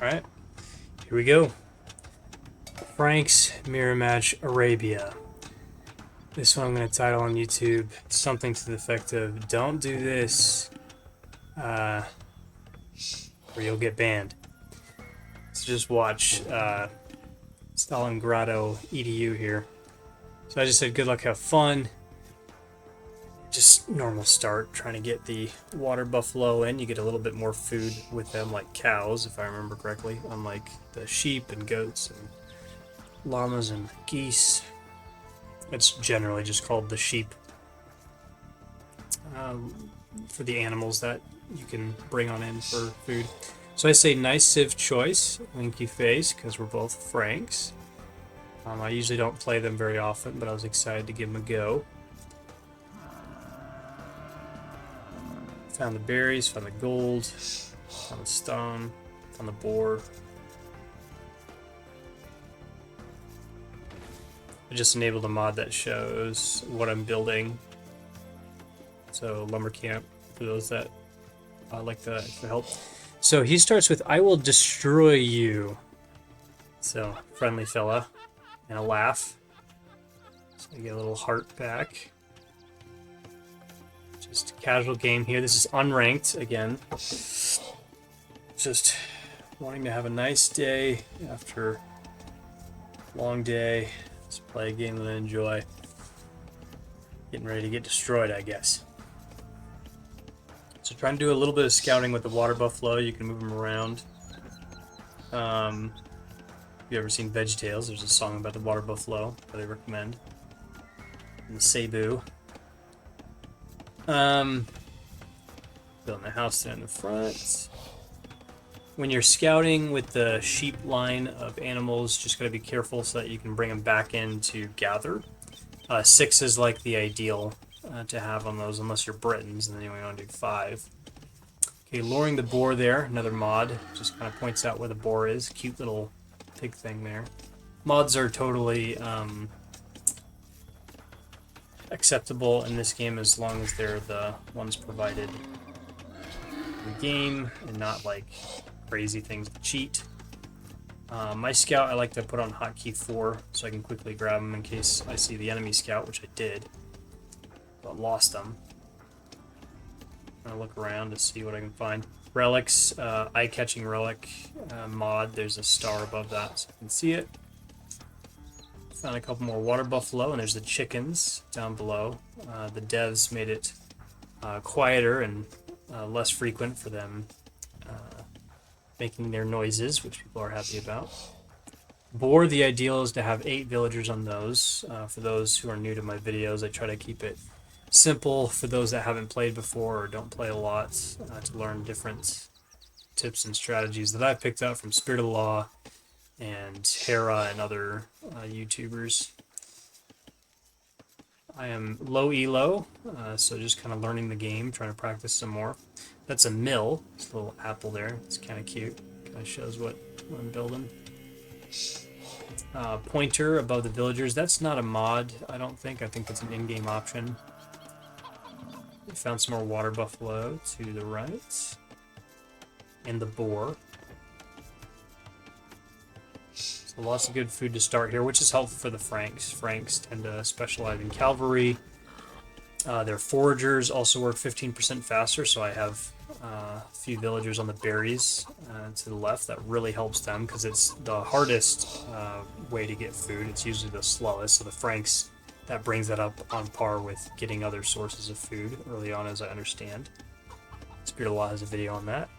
Alright, here we go. Frank's Mirror Match Arabia. This one I'm going to title on YouTube something to the effect of "Don't do this, or you'll get banned." So just watch Stalingrado EDU here. So I just said good luck, have fun. Just normal start, trying to get the water buffalo in. You get a little bit more food with them, like cows, if I remember correctly, unlike the sheep and goats and llamas and geese. It's generally just called the sheep for the animals that you can bring on in for food. So I say nice civ choice, Winky Face, because we're both Franks. I usually don't play them very often, but I was excited to give them a go. Found the berries, found the gold, found the stone, found the boar. I just enabled a mod that shows what I'm building. So lumber camp for those that like the help. So he starts with "I will destroy you." So friendly fella, and a laugh. So I get a little heart back. Just a casual game here. This is unranked again. Just wanting to have a nice day after a long day. Just play a game that I enjoy. Getting ready to get destroyed, I guess. So trying to do a little bit of scouting with the water buffalo. You can move them around. If you ever seen VeggieTales, there's a song about the water buffalo that I recommend. And the Cebu. Building the house there in the front. When you're scouting with the sheep line of animals, just gotta be careful so that you can bring them back in to gather. 6 is like the ideal to have on those, unless you're Britons, and then you only want to do 5. Okay, luring the boar there, another mod. Just kind of points out where the boar is. Cute little pig thing there. Mods are totally acceptable in this game as long as they're the ones provided in the game and not like crazy things to cheat. My scout I like to put on hotkey 4 so I can quickly grab them in case I see the enemy scout, which I did, but lost them. I'm gonna look around to see what I can find. Relics, eye-catching relic mod. There's a star above that so you can see it. Found a couple more water buffalo, and there's the chickens down below. The devs made it quieter and less frequent for them making their noises, which people are happy about. Boar, the ideal is to have 8 villagers on those. For those who are new to my videos, I try to keep it simple for those that haven't played before or don't play a lot to learn different tips and strategies that I picked up from Spirit of the Law and Hera and other YouTubers. I am low elo, so just kind of learning the game, trying to practice some more. That's a mill. It's a little apple there. It's kind of cute. Kind of shows what I'm building. Pointer above the villagers. That's not a mod, I don't think. I think that's an in-game option. We found some more water buffalo to the right. And the boar. So lots of good food to start here, which is helpful for the Franks. Franks tend to specialize in cavalry. Their foragers also work 15% faster, so I have a few villagers on the berries to the left. That really helps them because it's the hardest way to get food. It's usually the slowest, so the Franks, that brings that up on par with getting other sources of food early on, as I understand. Spirit of the Law has a video on that.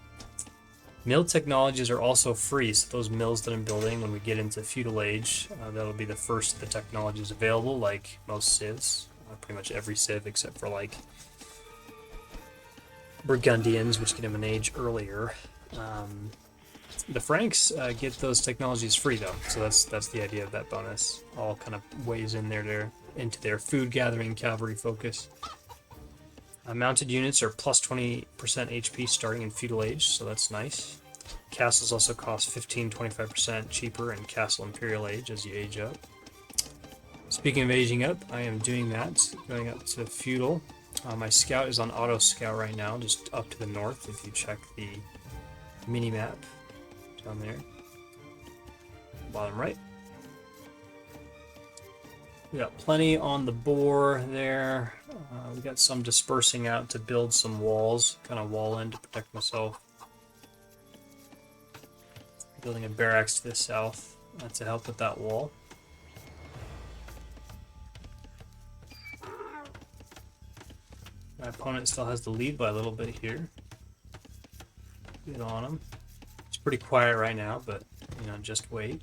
Mill technologies are also free, so those mills that I'm building, when we get into feudal age, that'll be the first of the technologies available, like most civs. Pretty much every civ except for like Burgundians, which get them an age earlier. The Franks get those technologies free though, so that's the idea of that bonus. All kind of weighs in there into their food gathering cavalry focus. Mounted units are plus 20% HP starting in feudal age, so that's nice. Castles also cost 15-25% cheaper in Castle Imperial Age as you age up. Speaking of aging up, I am doing that, going up to feudal. My scout is on auto scout right now, just up to the north if you check the mini-map. down there. Bottom right. We got plenty on the boar there. We got some dispersing out to build some walls, kind of wall in to protect myself. Building a barracks to the south to help with that wall. My opponent still has the lead by a little bit here. Get on him. It's pretty quiet right now, but you know, just wait.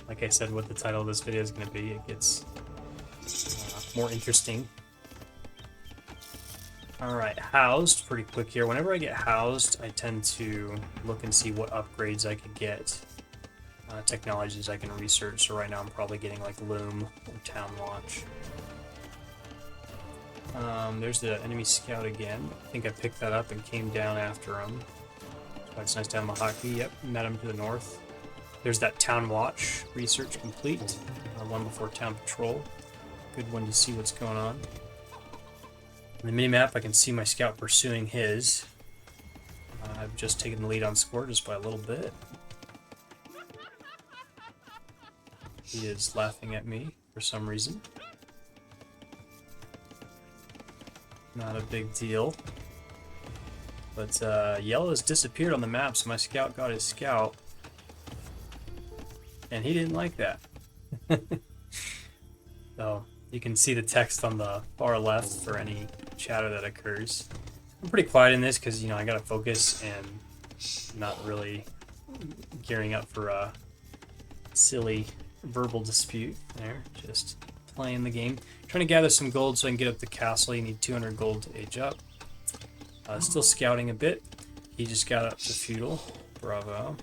Like I said, what the title of this video is going to be, it gets more interesting. Alright, housed, pretty quick here. Whenever I get housed, I tend to look and see what upgrades I could get, technologies I can research. So right now I'm probably getting like Loom or Town Watch. There's the enemy scout again. I think I picked that up and came down after him. So it's nice to have Mahaki. Yep, met him to the north. There's that Town Watch research complete. One before Town Patrol. Good one to see what's going on. On the minimap, I can see my scout pursuing his. I've just taken the lead on score just by a little bit. He is laughing at me for some reason. Not a big deal. But yellow has disappeared on the map, so my scout got his scout. And he didn't like that. So you can see the text on the far left for any chatter that occurs. I'm pretty quiet in this because, you know, I gotta focus and not really gearing up for a silly verbal dispute there. Just playing the game. Trying to gather some gold so I can get up the castle. You need 200 gold to age up. Still scouting a bit. He just got up to feudal. Bravo.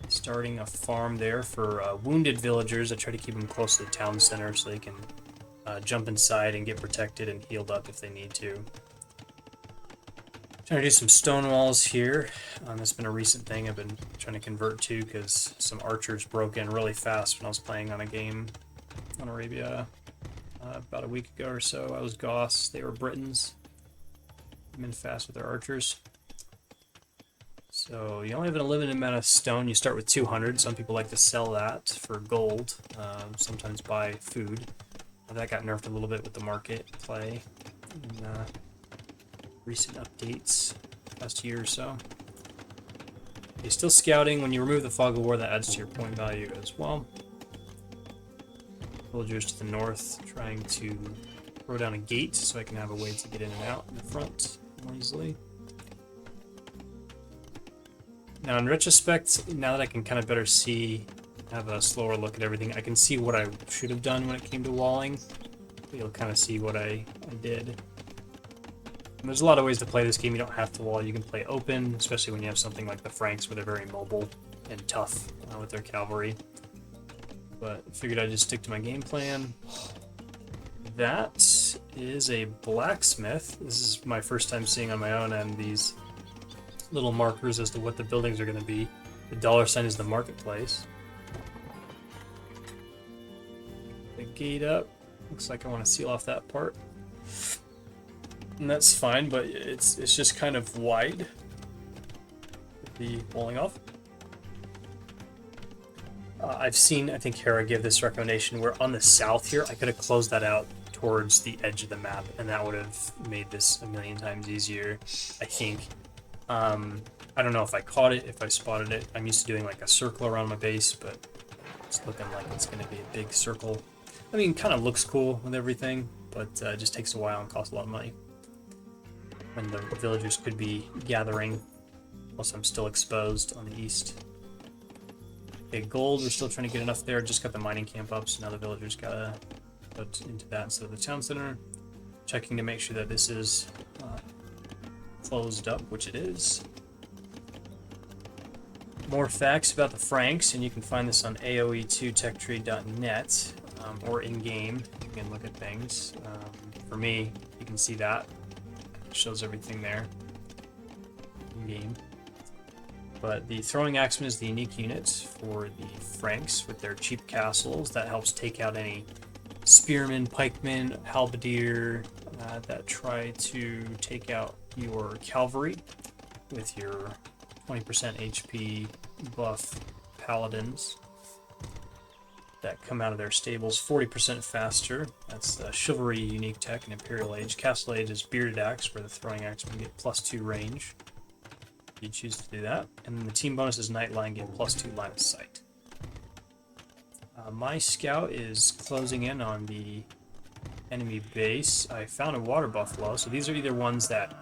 Starting a farm there for wounded villagers. I try to keep them close to the town center so they can jump inside and get protected and healed up if they need to. Trying to do some stone walls here. That's been a recent thing I've been trying to convert to because some archers broke in really fast when I was playing on a game on Arabia about a week ago or so. I was Goths, they were Britons. I'm in fast with their archers. So you only have a limited amount of stone. You start with 200. Some people like to sell that for gold. Sometimes buy food. That got nerfed a little bit with the market play in recent updates, past year or so. You're still scouting. When you remove the fog of war, that adds to your point value as well. Villagers to the north trying to throw down a gate so I can have a way to get in and out in the front more easily. Now, in retrospect, now that I can kind of better see, have a slower look at everything, I can see what I should have done when it came to walling. You'll kind of see what I did. And there's a lot of ways to play this game. You don't have to wall. You can play open, especially when you have something like the Franks where they're very mobile and tough with their cavalry. But I figured I'd just stick to my game plan. That is a blacksmith. This is my first time seeing on my own and these little markers as to what the buildings are going to be. The $sign is the marketplace. The gate up. Looks like I want to seal off that part. And that's fine, but it's just kind of wide. The walling off. I've seen, I think Hera gave this recommendation, where on the south here, I could have closed that out towards the edge of the map, and that would have made this a million times easier, I think. I don't know if I caught it, if I spotted it. I'm used to doing like a circle around my base, but it's looking like it's going to be a big circle. I mean, kind of looks cool with everything, but it just takes a while and costs a lot of money. When the villagers could be gathering, plus I'm still exposed on the east. Okay, gold, we're still trying to get enough there. Just got the mining camp up, so now the villagers gotta put into that instead of the town center. Checking to make sure that this is closed up, which it is. More facts about the Franks, and you can find this on aoe2techtree.net or in-game. You can look at things. For me, you can see that. It shows everything there in-game. But the throwing axeman is the unique unit for the Franks with their cheap castles. That helps take out any spearmen, pikemen, halberdier that try to take out your cavalry with your 20% HP buff paladins that come out of their stables 40% faster. That's the Chivalry unique tech in Imperial Age. Castle Age is Bearded Axe, where the throwing axe can get +2 range. You choose to do that. And then the team bonus is Nightline, get +2 line of sight. My scout is closing in on the enemy base. I found a water buffalo, so these are either ones that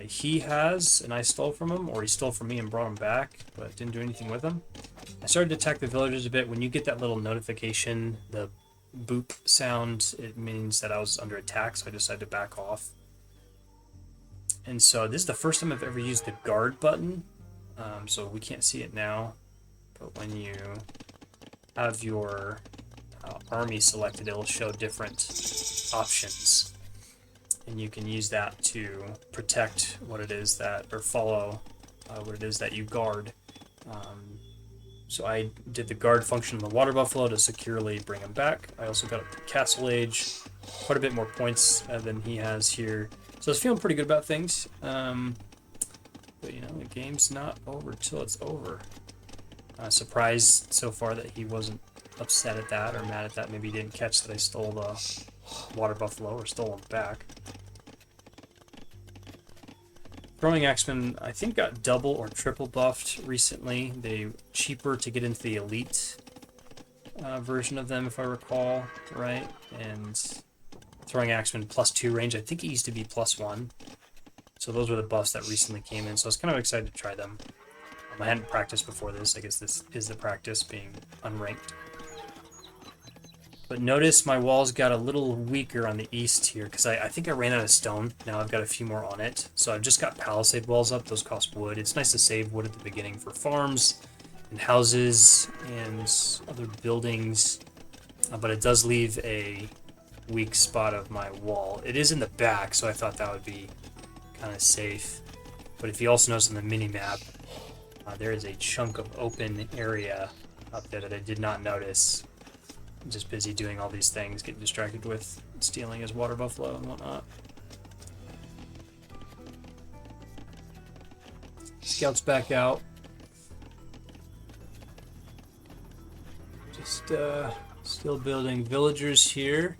he has and I stole from him, or he stole from me and brought him back, but didn't do anything with him. I started to attack the villagers a bit. When you get that little notification, the boop sound, it means that I was under attack, so I decided to back off. And so this is the first time I've ever used the guard button, so we can't see it now, but when you have your army selected, it'll show different options, and you can use that to protect what it is that, or follow what it is that you guard. So I did the guard function on the water buffalo to securely bring him back. I also got up to Castle Age, quite a bit more points than he has here. So I was feeling pretty good about things. But you know, the game's not over till it's over. Surprised so far that he wasn't upset at that or mad at that. Maybe he didn't catch that I stole the water buffalo or stole him back. Throwing Axemen, I think, got double or triple buffed recently. They're cheaper to get into the elite version of them, if I recall, right? And Throwing Axemen +2 range, I think it used to be +1. So those were the buffs that recently came in, so I was kind of excited to try them. I hadn't practiced before this. I guess this is the practice, being unranked. But notice my walls got a little weaker on the east here, because I think I ran out of stone. Now I've got a few more on it. So I've just got palisade walls up. Those cost wood. It's nice to save wood at the beginning for farms and houses and other buildings. But it does leave a weak spot of my wall. It is in the back, so I thought that would be kind of safe. But if you also notice on the mini-map, there is a chunk of open area up there that I did not notice. I'm just busy doing all these things, getting distracted with stealing his water buffalo and whatnot. Scouts back out. Just still building villagers here.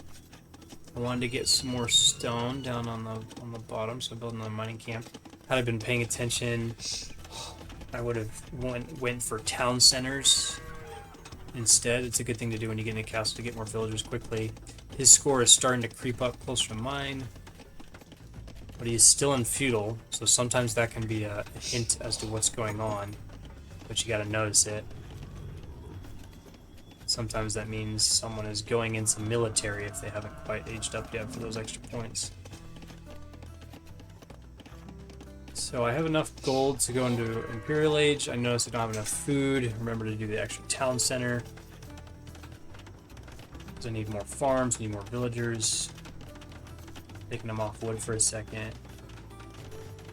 I wanted to get some more stone down on the bottom, so I'm building a mining camp. Had I been paying attention, I would have went for town centers instead. It's a good thing to do when you get in a castle to get more villagers quickly. His score is starting to creep up closer to mine, but he is still in feudal, so sometimes that can be a hint as to what's going on, but you gotta notice it. Sometimes that means someone is going into military if they haven't quite aged up yet for those extra points. So I have enough gold to go into Imperial Age. I noticed I don't have enough food. Remember to do the extra town center, because I need more farms, need more villagers. Taking them off wood for a second.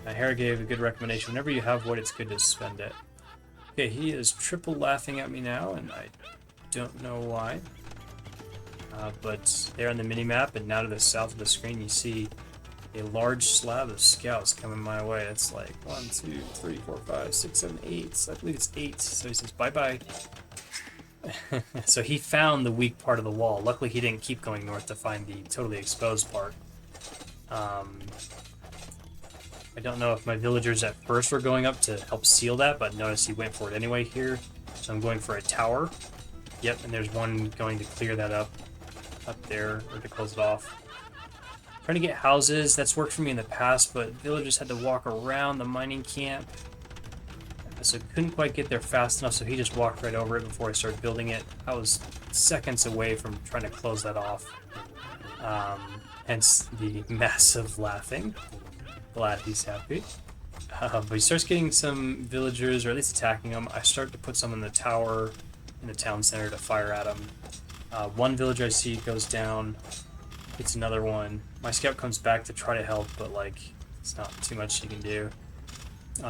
Hera gave a good recommendation. Whenever you have wood, it's good to spend it. Okay, he is triple laughing at me now, and I don't know why. But there on the mini-map, and now to the south of the screen, you see a large slab of scouts coming my way. It's like 1, 2, 3, 4, 5, 6, 7, 8. I believe it's 8. So he says, bye-bye. So he found the weak part of the wall. Luckily, he didn't keep going north to find the totally exposed part. I don't know if my villagers at first were going up to help seal that, but notice he went for it anyway here. So I'm going for a tower. Yep, and there's one going to clear that up there, or to close it off. Trying to get houses, that's worked for me in the past, but villagers had to walk around the mining camp. So couldn't quite get there fast enough, so he just walked right over it before I started building it. I was seconds away from trying to close that off. Hence the massive laughing. Glad he's happy. But he starts getting some villagers, or at least attacking them. I start to put some in the tower, in the town center, to fire at them. One villager I see goes down, hits another one. My scout comes back to try to help, but like, it's not too much you can do.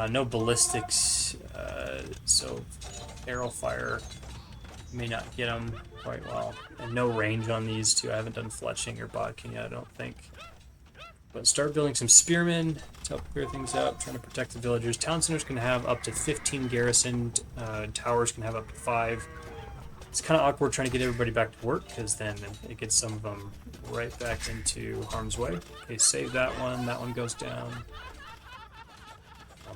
No ballistics, so arrow fire may not get them quite well. And no range on these two. I haven't done fletching or bodkin yet, I don't think. But start building some spearmen to help clear things up, trying to protect the villagers. Town centers can have up to 15 garrisoned. Towers can have up to 5. It's kind of awkward trying to get everybody back to work, because then it gets some of them right back into harm's way. Okay, save that one. That one goes down.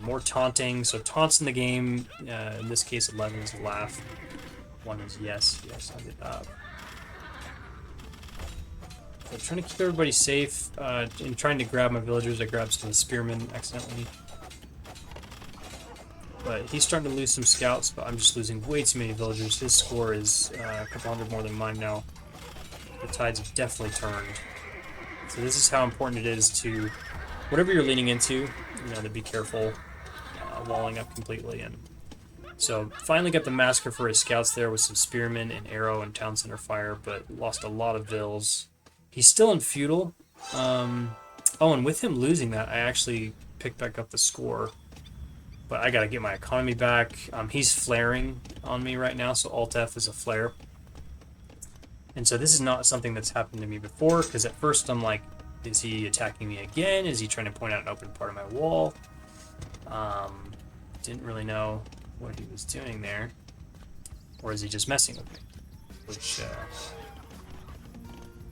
More taunting. So taunts in the game, in this case 11 is laugh. 1 is yes. Yes, I did that. So trying to keep everybody safe. In trying to grab my villagers, I grabbed some spearmen accidentally. But he's starting to lose some scouts, but I'm just losing way too many villagers. His score is a couple hundred more than mine now. The tides have definitely turned. So this is how important it is to, whatever you're leaning into, to be careful, walling up completely. And so finally got the massacre for his scouts there with some spearmen and arrow and town center fire, but lost a lot of vills. He's still in feudal. Oh, and with him losing that, I actually picked back up the score. But I gotta get my economy back. He's flaring on me right now, so Alt F is a flare. And so this is not something that's happened to me before, because at first I'm like, is he attacking me again? Is he trying to point out an open part of my wall? Didn't really know what he was doing there. Or is he just messing with me? Which,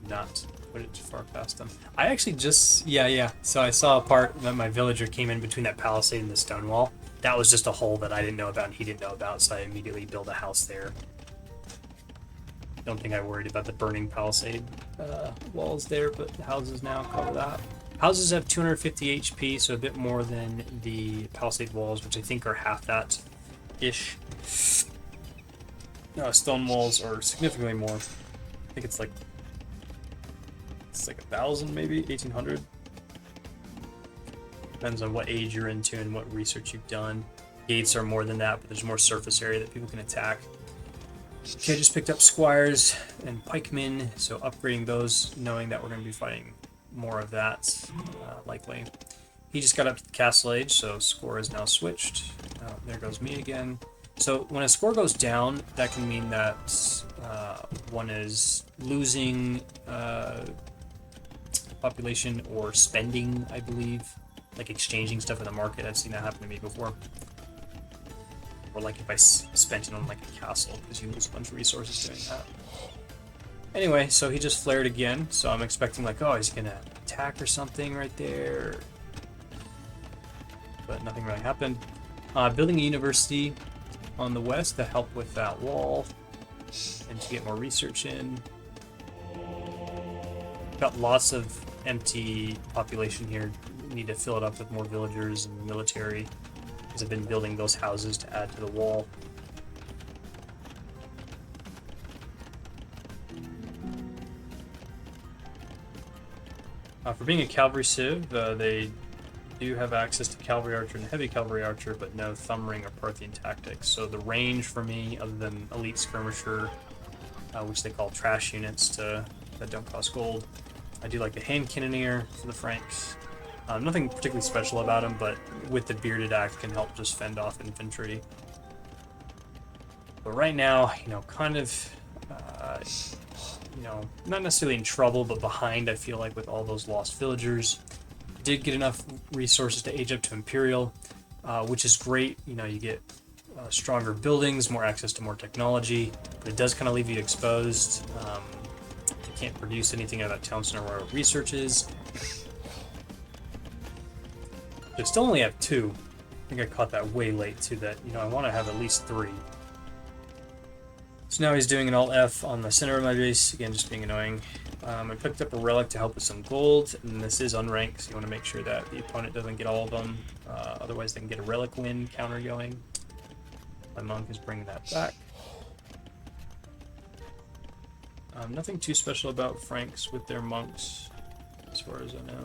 not put it too far past him. I actually just, yeah. So I saw a part that my villager came in between that palisade and the stone wall. That was just a hole that I didn't know about and he didn't know about, so I immediately built a house there. Don't think I worried about the burning palisade walls there, but the houses now cover that. Houses have 250 HP, so a bit more than the palisade walls, which I think are half that-ish. Stone walls are significantly more. I think it's like 1,000 maybe, 1,800. Depends on what age you're into and what research you've done. Gates are more than that, but there's more surface area that people can attack. Okay, I just picked up squires and pikemen, so upgrading those, knowing that we're going to be fighting more of that, likely. He just got up to the castle age, so score is now switched. There goes me again. So when a score goes down, that can mean that one is losing population or spending, I believe. Like exchanging stuff in the market. I've seen that happen to me before. Or like if I spent it on like a castle, because you lose a bunch of resources doing that. Anyway, so he just flared again, so I'm expecting like, oh, is he gonna attack or something right there? But nothing really happened. Building a university on the west to help with that wall and to get more research in. Got lots of empty population here. Need to fill it up with more villagers and military, because I've been building those houses to add to the wall. For being a cavalry civ, they do have access to cavalry archer and heavy cavalry archer, but no thumb ring or Parthian tactics. So the range for me, other than elite skirmisher, which they call trash units that don't cost gold, I do like the hand cannoneer for the Franks. Nothing particularly special about him, but with the bearded axe can help just fend off infantry. But right now, kind of, not necessarily in trouble, but behind, I feel like, with all those lost villagers. Did get enough resources to age up to Imperial, which is great. You get stronger buildings, more access to more technology, but it does kind of leave you exposed. You can't produce anything out of that town center where research is. I still only have 2. I think I caught that way late too, that, I want to have at least 3. So now he's doing an Alt F on the center of my base, again, just being annoying. I picked up a relic to help with some gold, and this is unranked, so you want to make sure that the opponent doesn't get all of them, otherwise they can get a relic win counter going. My monk is bringing that back. Nothing too special about Franks with their monks, as far as I know.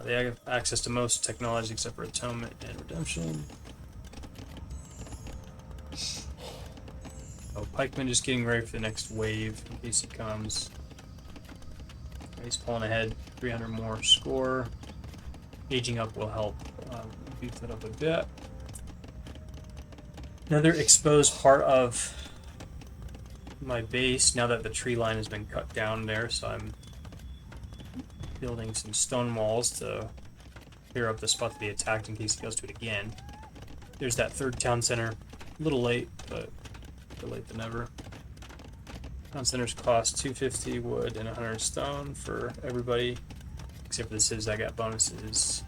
They have access to most technology except for Atonement and Redemption. Oh, Pikeman just getting ready for the next wave in case he comes. He's pulling ahead, 300 more score. Aging up will help beef that up a bit. Another exposed part of my base, now that the tree line has been cut down there, so I'm building some stone walls to clear up the spot that he attacked in case he goes to it again. There's that third town center. A little late, but better late than never. Town centers cost 250 wood and 100 stone for everybody, except for the civs that got bonuses.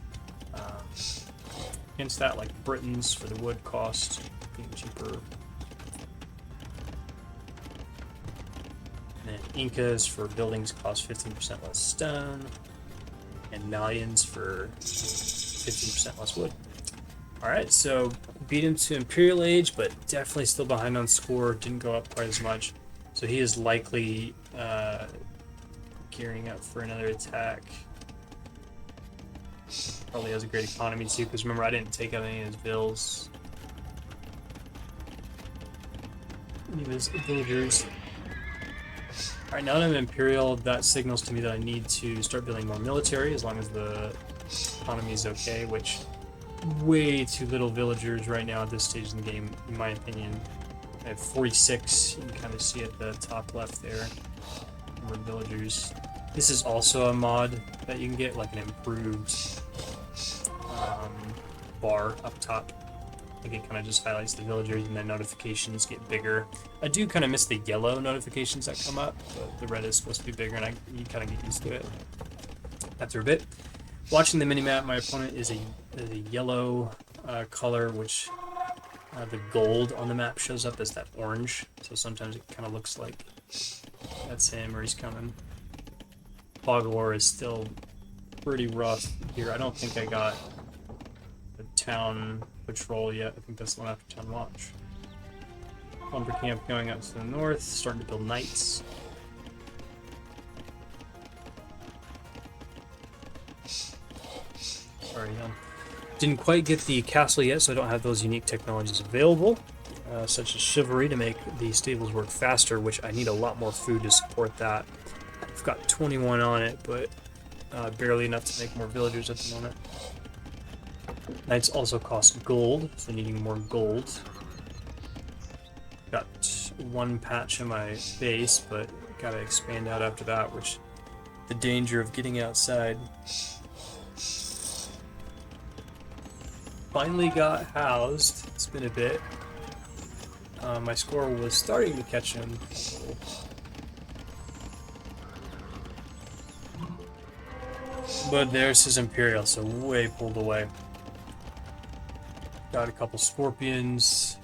Against that, like Britons for the wood cost being cheaper. And then Incas for buildings cost 15% less stone. And Malians for 15% less wood. Alright, so beat him to Imperial Age, but definitely still behind on score. Didn't go up quite as much. So he is likely gearing up for another attack. Probably has a great economy too, because remember, I didn't take out any of his bills. Any of his villagers. Alright, now that I'm Imperial, that signals to me that I need to start building more military, as long as the economy is okay, which way too little villagers right now at this stage in the game, in my opinion. I have 46, you can kind of see at the top left there, number of villagers. This is also a mod that you can get, like an improved bar up top. I think it kind of just highlights the villagers and then notifications get bigger. I do kind of miss the yellow notifications that come up, but the red is supposed to be bigger, and you kind of get used to it after a bit. Watching the minimap, my opponent is a yellow color, which the gold on the map shows up as that orange, so sometimes it kind of looks like that's him or he's coming. Fog of War is still pretty rough here. I don't think I got the town patrol yet. I think that's the one after town watch. Lumber camp going up to the north, starting to build knights. Sorry, didn't quite get the castle yet, so I don't have those unique technologies available, such as chivalry to make the stables work faster, which I need a lot more food to support that. I've got 21 on it, but barely enough to make more villagers at the moment. Knights also cost gold, so needing more gold. Got one patch in my base, but gotta expand out after that, which the danger of getting outside. Finally got housed. It's been a bit. My score was starting to catch him. But there's his Imperial, so way pulled away. Got a couple Scorpions,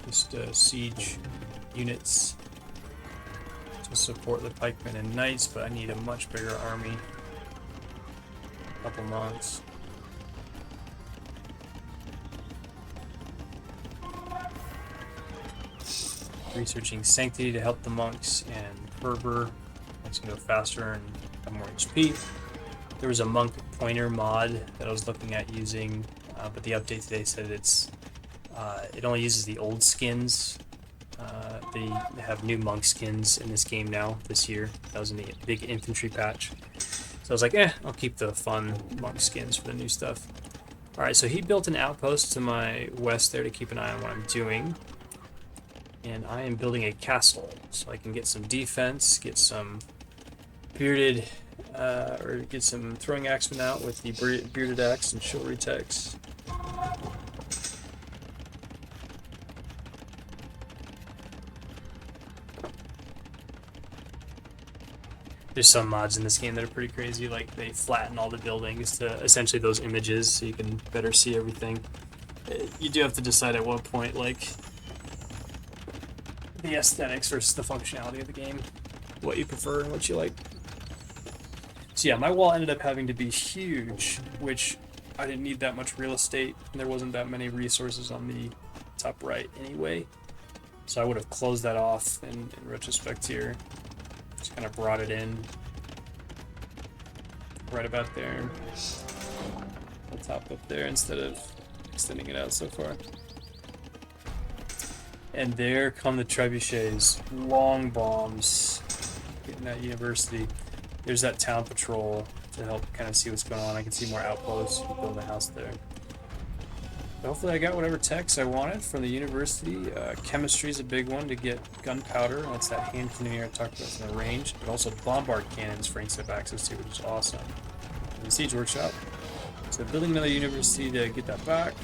just siege units to support the pikemen and knights, but I need a much bigger army. A couple monks. Researching Sanctity to help the monks and Fervor. Makes them go faster and have more HP. There was a monk pointer mod that I was looking at using, but the update today said it only uses the old skins. They have new monk skins in this game now, this year. That was in the big infantry patch. So I was like, I'll keep the fun monk skins for the new stuff. Alright, so he built an outpost to my west there to keep an eye on what I'm doing. And I am building a castle, so I can get some defense, get some bearded, or get some throwing axemen out with the bearded axe and chivalry techs. There's some mods in this game that are pretty crazy, like they flatten all the buildings to essentially those images so you can better see everything. You do have to decide at what point, like, the aesthetics versus the functionality of the game, what you prefer and what you like. So yeah, my wall ended up having to be huge, which I didn't need that much real estate, and there wasn't that many resources on the top right anyway. So I would have closed that off in retrospect here. Just kind of brought it in right about there. The top up there instead of extending it out so far. And there come the trebuchets, long bombs, getting that university. There's that town patrol to help kind of see what's going on. I can see more outposts, build a house there. Hopefully I got whatever techs I wanted from the university. Chemistry is a big one to get gunpowder. That's that hand cannoneer I talked about from the range. But also bombard cannons Franks have access to, which is awesome. And the siege workshop. So building another university to get that back.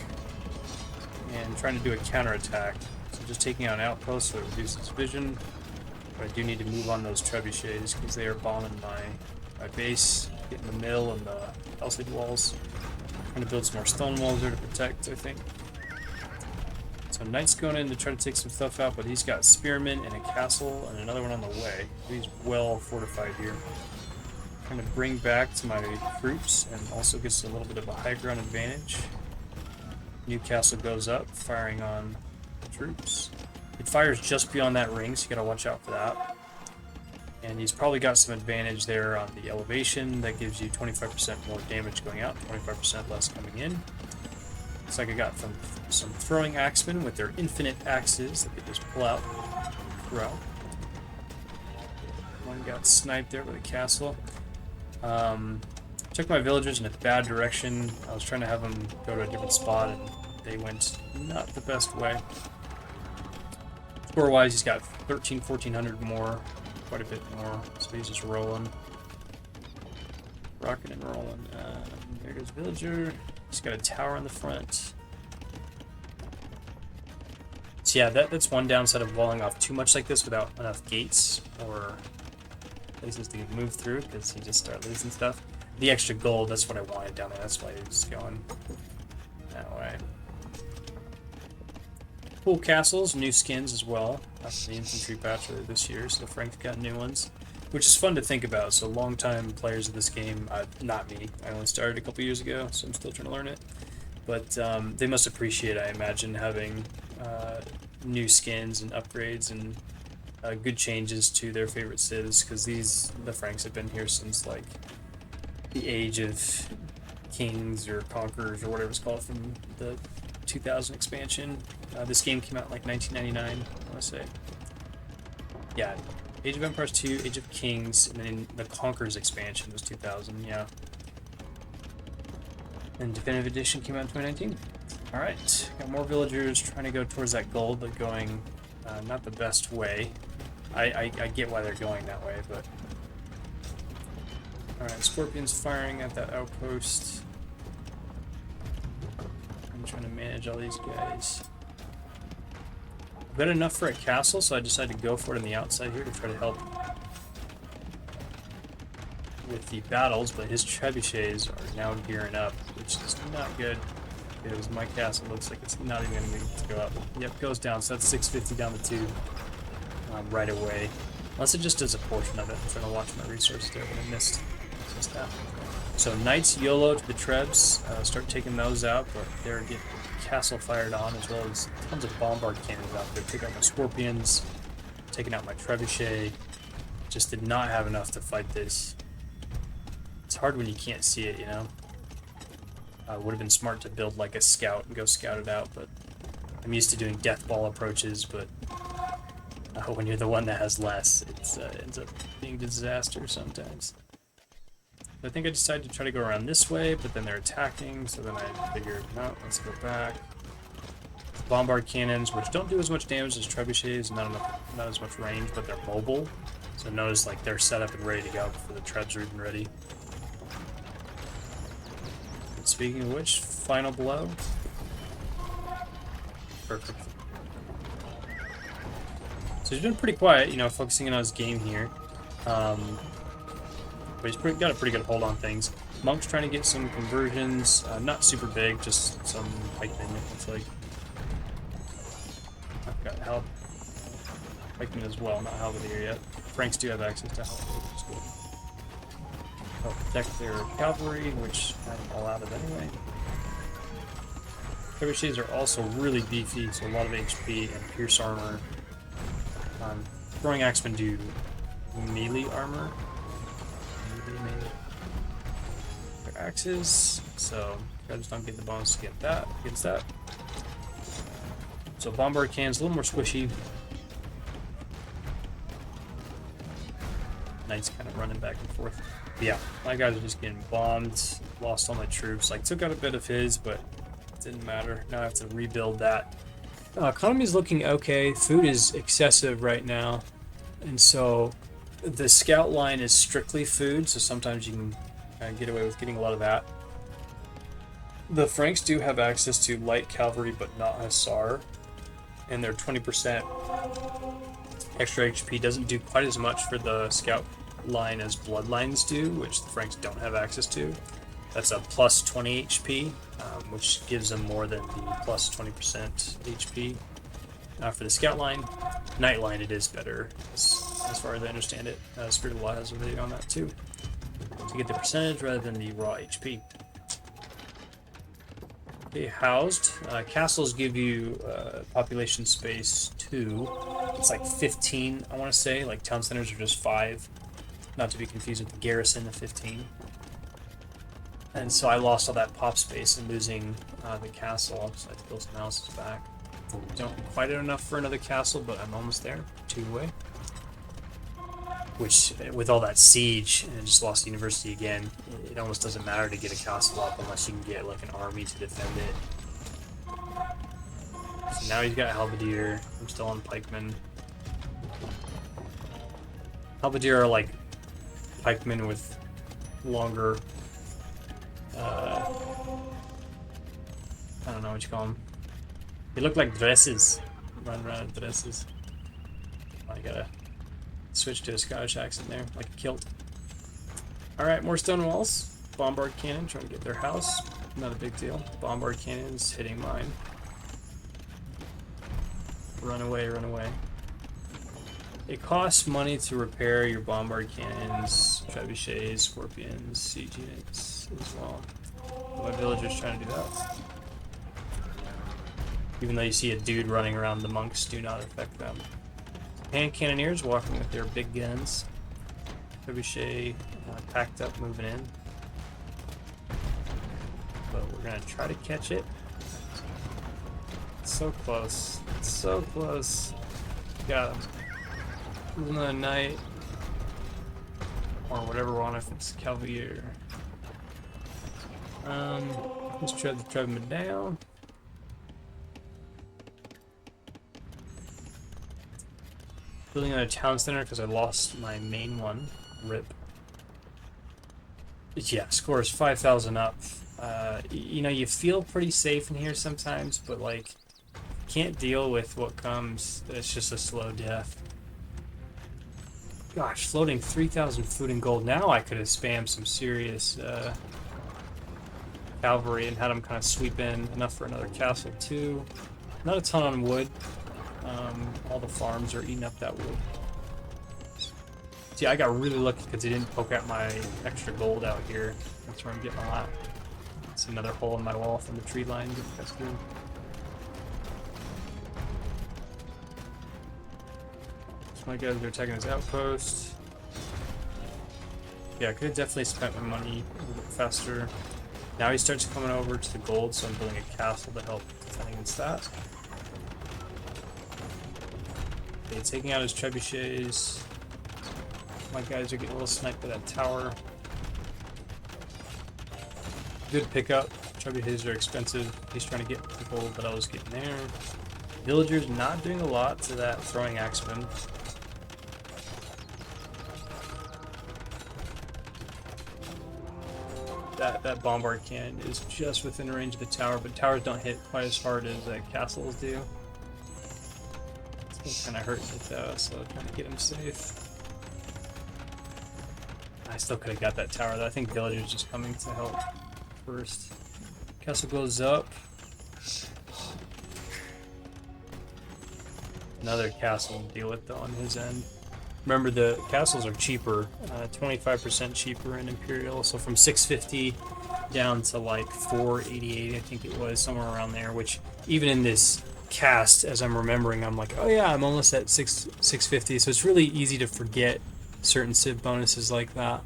And trying to do a counterattack. So just taking out an outpost so it reduces vision. But I do need to move on those trebuchets because they are bombing my base, getting the mill and the palisade walls. Trying to build some more stone walls there to protect, I think. So Knight's going in to try to take some stuff out, but he's got spearmen and a castle and another one on the way. He's well fortified here. Trying to bring back to my troops and also gets a little bit of a high ground advantage. New castle goes up, firing on the troops. It fires just beyond that ring, so you gotta watch out for that. And he's probably got some advantage there on the elevation. That gives you 25% more damage going out, 25% less coming in. Looks like I got some throwing axemen with their infinite axes that they just pull out and throw. One got sniped there with a castle. Took my villagers in a bad direction. I was trying to have them go to a different spot, and they went not the best way. Score-wise, he's got 1,400 more. Quite a bit more, so he's just rolling. Rocking and rolling. There goes Villager. He's got a tower in the front. So yeah, that's one downside of walling off too much like this without enough gates or places to move through, because you just start losing stuff. The extra gold, that's what I wanted down there. That's why he's going that way. Cool castles, new skins as well. After the infantry patch earlier this year, so Frank's got new ones, which is fun to think about. So long-time players of this game, not me. I only started a couple years ago, so I'm still trying to learn it. But they must appreciate, I imagine, having new skins and upgrades and good changes to their favorite civs, because the Franks have been here since like the age of kings or conquerors or whatever it's called from the 2000 expansion. This game came out in like 1999, I want to say. Yeah, Age of Empires 2, Age of Kings, and then the Conquerors expansion was 2000, yeah. And Definitive Edition came out in 2019. Alright, got more villagers trying to go towards that gold, but going not the best way. I get why they're going that way, but... Alright, Scorpions firing at that outpost. I'm trying to manage all these guys. I've got enough for a castle, so I decided to go for it on the outside here to try to help with the battles, but his trebuchets are now gearing up, which is not good, because my castle looks like it's not even going to go up. Yep, goes down, so that's 650 down the tube right away. Unless it just does a portion of it. I'm trying to watch my resources there, but I missed that. So Knights YOLO to the Trebs, start taking those out, but they're getting castle fired on, as well as tons of bombard cannons out there. Take out my Scorpions, taking out my Trebuchet. Just did not have enough to fight this. It's hard when you can't see it, you know? Would have been smart to build like a scout and go scout it out, but I'm used to doing death ball approaches, but when you're the one that has less, it ends up being a disaster sometimes. I think I decided to try to go around this way, but then they're attacking, so then I figured, no, let's go back. Bombard cannons, which don't do as much damage as trebuchets, not as much range, but they're mobile. So notice like they're set up and ready to go before the trebs are even ready. And speaking of which, final blow. Perfect. So he's been pretty quiet, you know, focusing in on his game here. But he's got a pretty good hold on things. Monk's trying to get some conversions, not super big, just some pikemen, it looks like. I've got help. Pikemen as well, not halberdier yet. Franks do have access to help, which is good. Help protect their cavalry, which I'm all out of anyway. Trebuchets are also really beefy, so a lot of HP and pierce armor. Throwing axemen do melee armor. Their axes, so I just don't get the bonus to get that against that. So bombard cannons a little more squishy. Knights kind of running back and forth. But yeah, my guys are just getting bombed. Lost all my troops. Like took out a bit of his, but didn't matter. Now I have to rebuild that. Economy is looking okay. Food is excessive right now. And so the scout line is strictly food, so sometimes you can get away with getting a lot of that. The Franks do have access to light cavalry, but not Hussar. And their 20% extra HP doesn't do quite as much for the scout line as bloodlines do, which the Franks don't have access to. That's a plus 20 HP, which gives them more than the plus 20% HP. For the scout line, night line, it is better as far as I understand it. Spirit of Law has a video on that too, to get the percentage rather than the raw HP. Okay, housed. Castles give you population space 2. It's like 15, I want to say. Like town centers are just 5. Not to be confused with the garrison of 15. And so I lost all that pop space in losing the castle, so I had to build some houses back. Don't quite have enough for another castle, but I'm almost there. 2 away. Which, with all that siege, and just lost the university again, it almost doesn't matter to get a castle up unless you can get like an army to defend it. So now he's got halberdier. I'm still on pikemen. Halberdier are like pikemen with longer, I don't know what you call them. They look like dresses. Run around in dresses. I gotta switch to a Scottish accent there, like a kilt. Alright, more stone walls. Bombard cannon trying to get their house. Not a big deal. Bombard cannons hitting mine. Run away, run away. It costs money to repair your bombard cannons, trebuchets, scorpions, siege units as well. My villagers trying to do that. Even though you see a dude running around, the monks do not affect them. Hand cannoneers walking with their big guns. Trebuchet packed up, moving in. But we're gonna try to catch it. It's so close. It's so close. Got him. Another knight. Or whatever one, if it's cavalier. Let's try to drive him down. Building another town center because I lost my main one. RIP. Yeah, score is 5,000 up. You know, you feel pretty safe in here sometimes, but like, can't deal with what comes. It's just a slow death. Gosh, floating 3,000 food and gold. Now I could have spammed some serious cavalry and had them kind of sweep in. Enough for another castle too. Not a ton on wood. All the farms are eating up that wood. See, I got really lucky because they didn't poke out my extra gold out here. That's where I'm getting a lot. It's another hole in my wall from the tree line. That's good. So my guys are attacking his outpost. Yeah, I could have definitely spent my money a little bit faster. Now he starts coming over to the gold, so I'm building a castle to help defend against that. Okay, taking out his trebuchets. My guys are getting a little sniped by that tower. Good pickup. Trebuchets are expensive. He's trying to get the gold, but I was getting there. Villagers not doing a lot to that throwing axeman. That bombard cannon is just within range of the tower, but towers don't hit quite as hard as castles do. It's kind of hurting it though, so I'm trying to get him safe. I still could have got that tower though. I think villagers just coming to help first. Castle goes up. Another castle to deal with though on his end. Remember, the castles are cheaper, 25% cheaper in Imperial, so from 650 down to like 488, I think it was, somewhere around there, which even in this cast, as I'm remembering, I'm like, oh yeah, I'm almost at 650, so it's really easy to forget certain civ bonuses like that.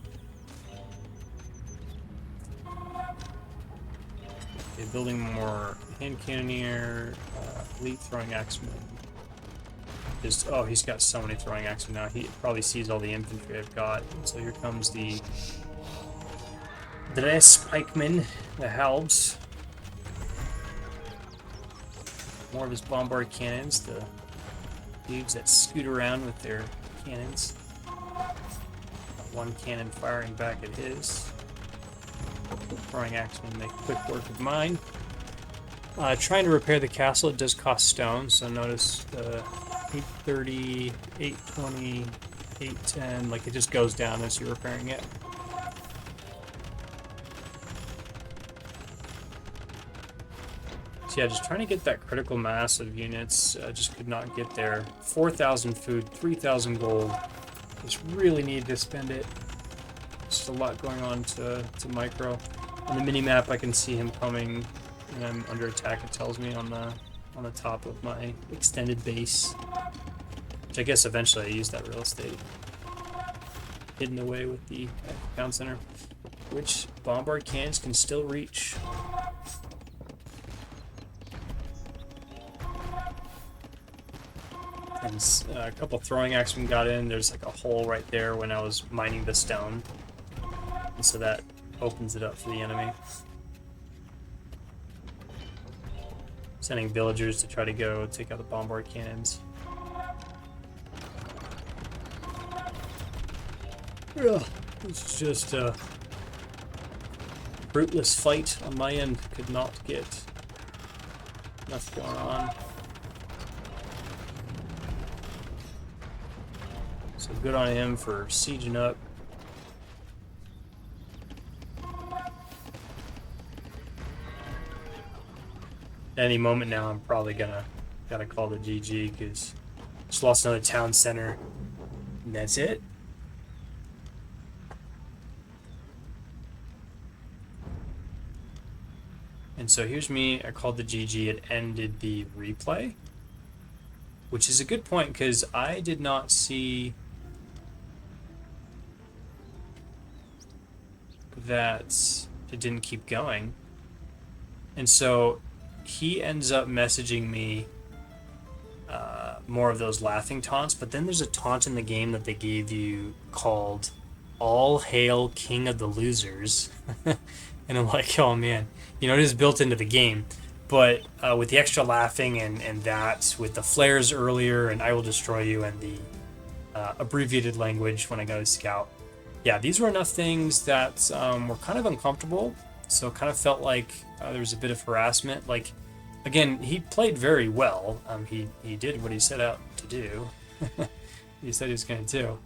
Okay, building more hand cannoneer, elite throwing axemen. Just, oh, he's got so many throwing axes now. He probably sees all the infantry I've got. So here comes the dress pikemen, the halbs. more of his bombard cannons, the dudes that scoot around with their cannons. One cannon firing back at his. Throwing axemen make quick work of mine. Trying to repair the castle, it does cost stone, so notice 830, 820, 810, like it just goes down as you're repairing it. So yeah, just trying to get that critical mass of units, just could not get there. 4,000 food, 3,000 gold. Just really need to spend it. Just a lot going on to micro. On the mini-map I can see him coming, and I'm under attack, it tells me on the top of my extended base. Which I guess eventually I use that real estate. Hidden away with the town center. Which bombard cannons can still reach. And a couple throwing axemen got in. There's like a hole right there when I was mining the stone. And so that opens it up for the enemy. Sending villagers to try to go take out the bombard cannons. Ugh, it's just a fruitless fight on my end. Could not get nothing going on. So good on him for sieging up. Any moment now, I'm probably gotta call the GG because just lost another town center, and that's it. And so here's me. I called the GG. It ended the replay, which is a good point because I did not see that it didn't keep going, and so he ends up messaging me more of those laughing taunts, but then there's a taunt in the game that they gave you called "All Hail King of the Losers," and I'm like, oh man, you know, it is built into the game, but with the extra laughing and that, with the flares earlier, and "I will destroy you," and the abbreviated language when I go to scout, yeah, these were enough things that were kind of uncomfortable, so it kind of felt like there was a bit of harassment. Like, again, he played very well. He did what he set out to do. He said he was going to do.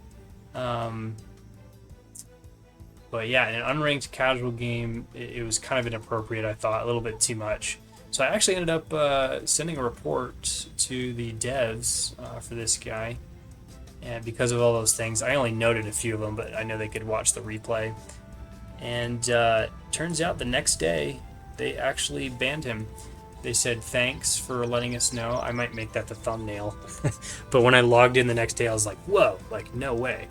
But yeah, in an unranked casual game, it was kind of inappropriate, I thought, a little bit too much. So I actually ended up sending a report to the devs for this guy. And because of all those things, I only noted a few of them, but I know they could watch the replay. And turns out the next day, they actually banned him. They said, thanks for letting us know. I might make that the thumbnail. But when I logged in the next day, I was like, whoa, like, no way.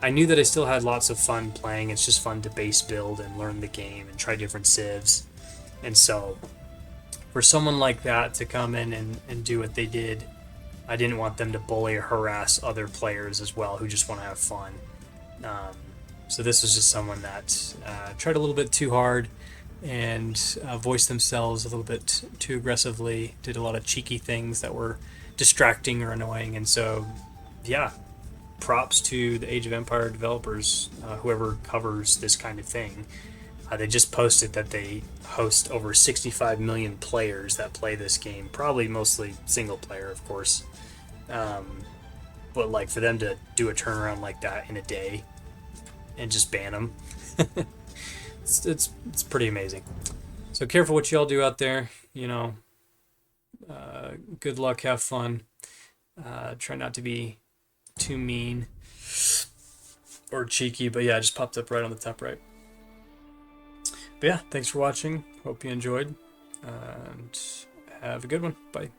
I knew that I still had lots of fun playing. It's just fun to base build and learn the game and try different civs. And so for someone like that to come in and do what they did, I didn't want them to bully or harass other players as well who just want to have fun. So this was just someone that tried a little bit too hard and voiced themselves a little bit too aggressively, did a lot of cheeky things that were distracting or annoying. And so, yeah, props to the Age of Empire developers, whoever covers this kind of thing. They just posted that they host over 65 million players that play this game, probably mostly single player, of course. But like, for them to do a turnaround like that in a day and just ban them, it's pretty amazing. So careful what y'all do out there. You know, good luck, have fun. Try not to be too mean or cheeky. But yeah, it just popped up right on the top right. But yeah, thanks for watching. Hope you enjoyed, and have a good one. Bye.